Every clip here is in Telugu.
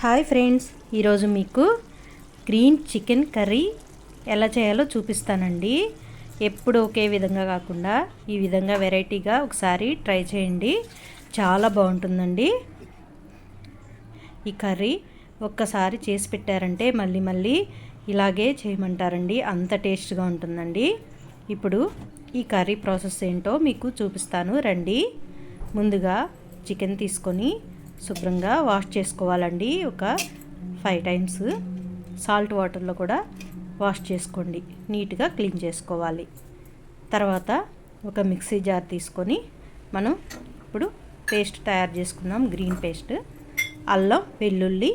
హాయ్ ఫ్రెండ్స్, ఈరోజు మీకు గ్రీన్ చికెన్ కర్రీ ఎలా చేయాలో చూపిస్తానండి. ఎప్పుడు ఒకే విధంగా కాకుండా ఈ విధంగా వెరైటీగా ఒకసారి ట్రై చేయండి, చాలా బాగుంటుందండి. ఈ కర్రీ ఒక్కసారి చేసి పెట్టారంటే మళ్ళీ మళ్ళీ ఇలాగే చేయమంటారండి, అంత టేస్ట్గా ఉంటుందండి. ఇప్పుడు ఈ కర్రీ ప్రాసెస్ ఏంటో మీకు చూపిస్తాను రండి. ముందుగా చికెన్ తీసుకొని శుభ్రంగా వాష్ చేసుకోవాలండి. ఒక 5 టైమ్స్ సాల్ట్ వాటర్లో కూడా వాష్ చేసుకోండి, నీట్గా క్లీన్ చేసుకోవాలి. తర్వాత ఒక మిక్సీ జార్ తీసుకొని మనం ఇప్పుడు పేస్ట్ తయారు చేసుకుందాం. గ్రీన్ పేస్ట్, అల్లం వెల్లుల్లి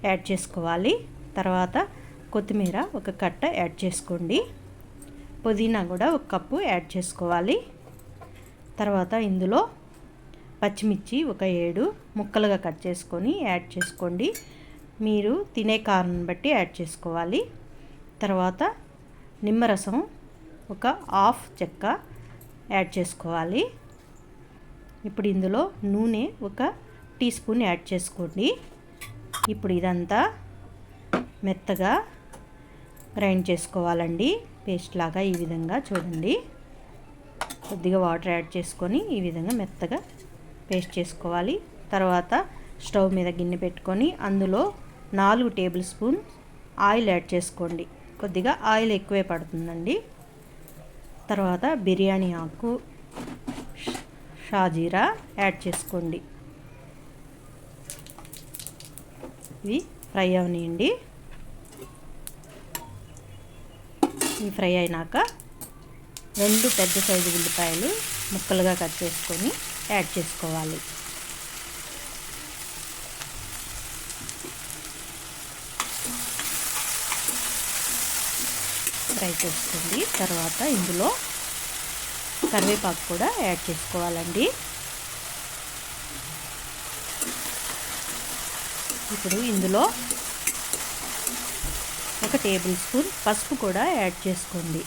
యాడ్ చేసుకోవాలి. తర్వాత కొత్తిమీర ఒక కట్ట యాడ్ చేసుకోండి. పుదీనా కూడా ఒక కప్పు యాడ్ చేసుకోవాలి. తర్వాత ఇందులో పచ్చిమిర్చి ఒక 7 ముక్కలుగా కట్ చేసుకొని యాడ్ చేసుకోండి. మీరు తినే కారం బట్టి యాడ్ చేసుకోవాలి. తర్వాత నిమ్మరసం ఒక హాఫ్ చెక్క యాడ్ చేసుకోవాలి. ఇప్పుడు ఇందులో నూనె ఒక టీ స్పూన్ యాడ్ చేసుకోండి. ఇప్పుడు ఇదంతా మెత్తగా గ్రైండ్ చేసుకోవాలండి, పేస్ట్ లాగా. ఈ విధంగా చూడండి, కొద్దిగా వాటర్ యాడ్ చేసుకొని ఈ విధంగా మెత్తగా పేస్ట్ చేసుకోవాలి. తర్వాత స్టవ్ మీద గిన్నె పెట్టుకొని అందులో 4 టేబుల్ స్పూన్ ఆయిల్ యాడ్ చేసుకోండి. కొద్దిగా ఆయిల్ ఎక్కువే పడుతుందండి. తర్వాత బిర్యానీ ఆకు, షాజీరా యాడ్ చేసుకోండి. ఇవి ఫ్రై అవనియండి. ఇవి ఫ్రై అయినాక 2 పెద్ద సైజు ఉల్లిపాయలు ముక్కలుగా కట్ చేసుకొని యాడ్ చేసుకోవాలి. ఫ్రై చేసుకోండి. తర్వాత ఇందులో కరివేపాకు కూడా యాడ్ చేసుకోవాలండి. ఇప్పుడు ఇందులో ఒక టేబుల్ స్పూన్ పసుపు కూడా యాడ్ చేసుకోండి.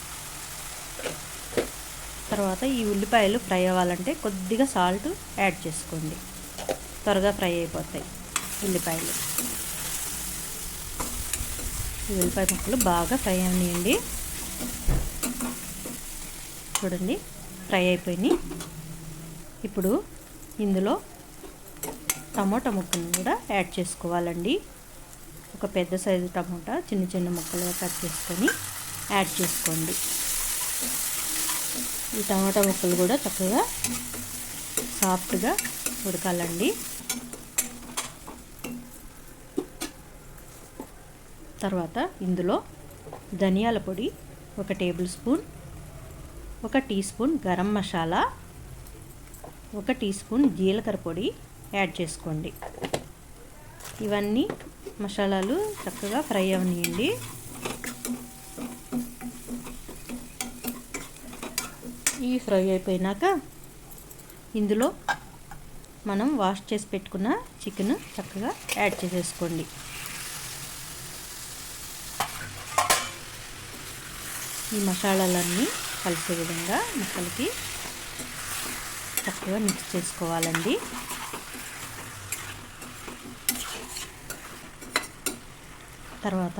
తర్వాత ఈ ఉల్లిపాయలు ఫ్రై అవ్వాలంటే కొద్దిగా సాల్ట్ యాడ్ చేసుకోండి, త్వరగా ఫ్రై అయిపోతాయి ఉల్లిపాయలు. ఈ ఉల్లిపాయ ముక్కలు బాగా ఫ్రై అవ్వనియండి. చూడండి, ఫ్రై అయిపోయినాయి. ఇప్పుడు ఇందులో టమోటా ముక్కలను కూడా యాడ్ చేసుకోవాలండి. ఒక పెద్ద సైజు టమోటా చిన్న చిన్న ముక్కలుగా కట్ చేసుకొని యాడ్ చేసుకోండి. ఈ టమాటా ముక్కలు కూడా చక్కగా సాఫ్ట్గా ఉడకాలండి. తర్వాత ఇందులో ధనియాల పొడి ఒక టేబుల్ స్పూన్, ఒక టీ స్పూన్ గరం మసాలా, ఒక టీ స్పూన్ జీలకర్ర పొడి యాడ్ చేసుకోండి. ఇవన్నీ మసాలాలు చక్కగా ఫ్రై అవనియండి. ఈ ఫ్రై అయిపోయినాక ఇందులో మనం వాష్ చేసి పెట్టుకున్న చికెన్ చక్కగా యాడ్ చేసేసుకోండి. ఈ మసాలాలన్నీ కలిసే విధంగా ముక్కలకి చక్కగా మిక్స్ చేసుకోవాలండి. తర్వాత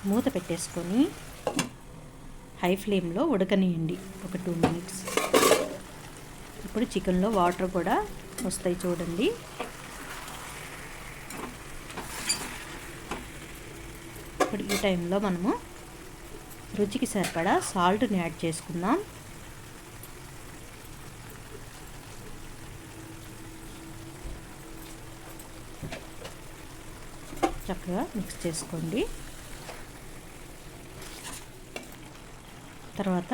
మూత పెట్టేసుకొని హై ఫ్లేమ్లో ఉడకనియండి ఒక 2 మినిట్స్. ఇప్పుడు చికెన్లో వాటర్ కూడా వస్తాయి చూడండి. ఇప్పుడు ఈ టైంలో మనము రుచికి సరిపడా సాల్ట్ని యాడ్ చేసుకుందాం. చక్కగా మిక్స్ చేసుకోండి. తర్వాత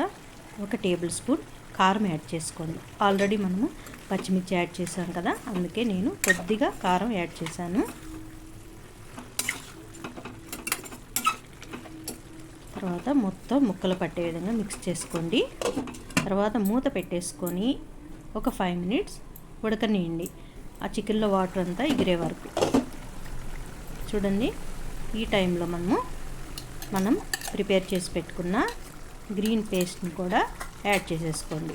ఒక టేబుల్ స్పూన్ కారం యాడ్ చేసుకోండి. ఆల్రెడీ మనము పచ్చిమిర్చి యాడ్ చేసాం కదా, అందుకే నేను కొద్దిగా కారం యాడ్ చేశాను. తర్వాత మొత్తం ముక్కలు పట్టే విధంగా మిక్స్ చేసుకోండి. తర్వాత మూత పెట్టేసుకొని ఒక 5 మినిట్స్ ఉడకనియండి, ఆ చికెన్లో వాటర్ అంతా ఎగిరే వరకు. చూడండి, ఈ టైంలో మనం ప్రిపేర్ చేసి పెట్టుకున్న గ్రీన్ పేస్ట్ని కూడా యాడ్ చేసేసుకోండి.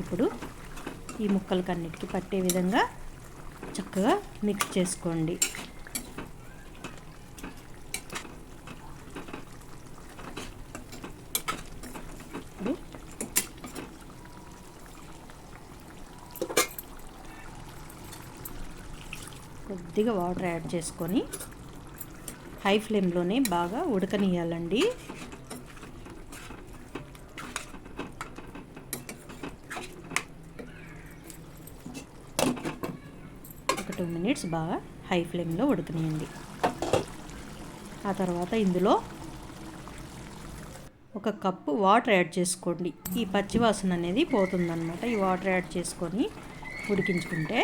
ఇప్పుడు ఈ ముక్కలకి అన్నిటికీ పట్టే విధంగా చక్కగా మిక్స్ చేసుకోండి. ఇప్పుడు కొద్దిగా వాటర్ యాడ్ చేసుకొని హై ఫ్లేమ్లోనే బాగా ఉడకనియాలండి. ఒక 2 మినిట్స్ బాగా హై ఫ్లేమ్లో ఉడకనియండి. ఆ తర్వాత ఇందులో 1 కప్పు వాటర్ యాడ్ చేసుకోండి. ఈ పచ్చివాసన అనేది పోతుందన్నమాట. ఈ వాటర్ యాడ్ చేసుకొని ఉడికించుకుంటే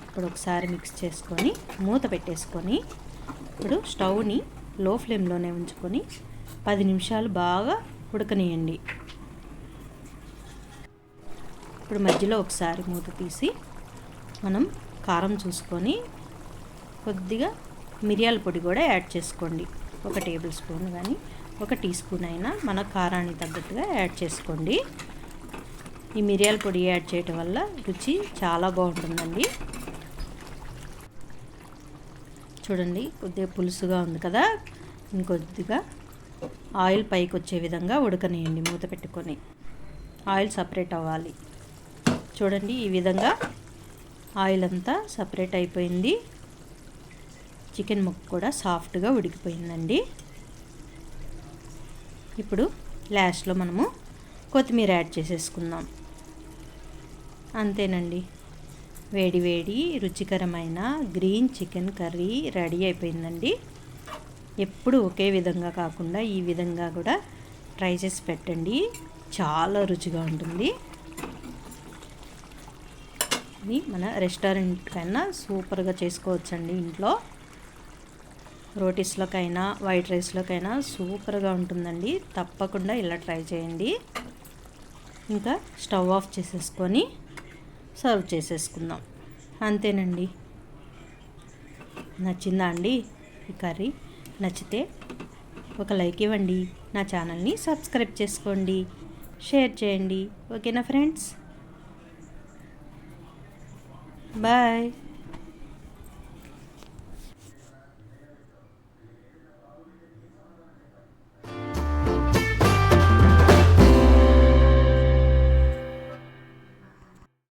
ఇప్పుడు ఒకసారి మిక్స్ చేసుకొని మూత పెట్టేసుకొని ఇప్పుడు స్టవ్ని లో ఫ్లేమ్లోనే ఉంచుకొని 10 నిమిషాలు బాగా ఉడకనియండి. ఇప్పుడు మధ్యలో ఒకసారి మూత తీసి మనం కారం చూసుకొని కొద్దిగా మిరియాల పొడి కూడా యాడ్ చేసుకోండి. 1 టేబుల్ స్పూన్ కానీ 1 టీ స్పూన్ అయినా మన కారానికి తగ్గట్టుగా యాడ్ చేసుకోండి. ఈ మిరియాల పొడి యాడ్ చేయటం వల్ల రుచి చాలా బాగుంటుందండి. చూడండి కొద్దిగా పులుసుగా ఉంది కదా, ఇంకొద్దిగా ఆయిల్ పైకి వచ్చే విధంగా ఉడకనియండి మూత పెట్టుకొని. ఆయిల్ సపరేట్ అవ్వాలి. చూడండి ఈ విధంగా ఆయిల్ అంతా సపరేట్ అయిపోయింది. చికెన్ ముక్క కూడా సాఫ్ట్గా ఉడికిపోయిందండి. ఇప్పుడు లాస్ట్లో మనము కొత్తిమీర యాడ్ చేసేసుకుందాం. అంతేనండి, వేడి వేడి రుచికరమైన గ్రీన్ చికెన్ కర్రీ రెడీ అయిపోయిందండి. ఎప్పుడు ఒకే విధంగా కాకుండా ఈ విధంగా కూడా ట్రై చేసి పెట్టండి, చాలా రుచిగా ఉంటుంది. ఇది మన రెస్టారెంట్ కన్నా సూపర్గా చేసుకోవచ్చండి. ఇంట్లో రోటీస్లోకైనా వైట్ రైస్లోకైనా సూపర్గా ఉంటుందండి. తప్పకుండా ఇలా ట్రై చేయండి. ఇంకా స్టవ్ ఆఫ్ చేసేసుకొని సర్వ్ చేసేసుకుందాం. అంతేనండి. నచ్చిందా అండి ఈ కర్రీ? నచ్చితే ఒక లైక్ ఇవ్వండి, నా ఛానల్ని సబ్స్క్రైబ్ చేసుకోండి, షేర్ చేయండి. ఓకేనా ఫ్రెండ్స్? బాయ్.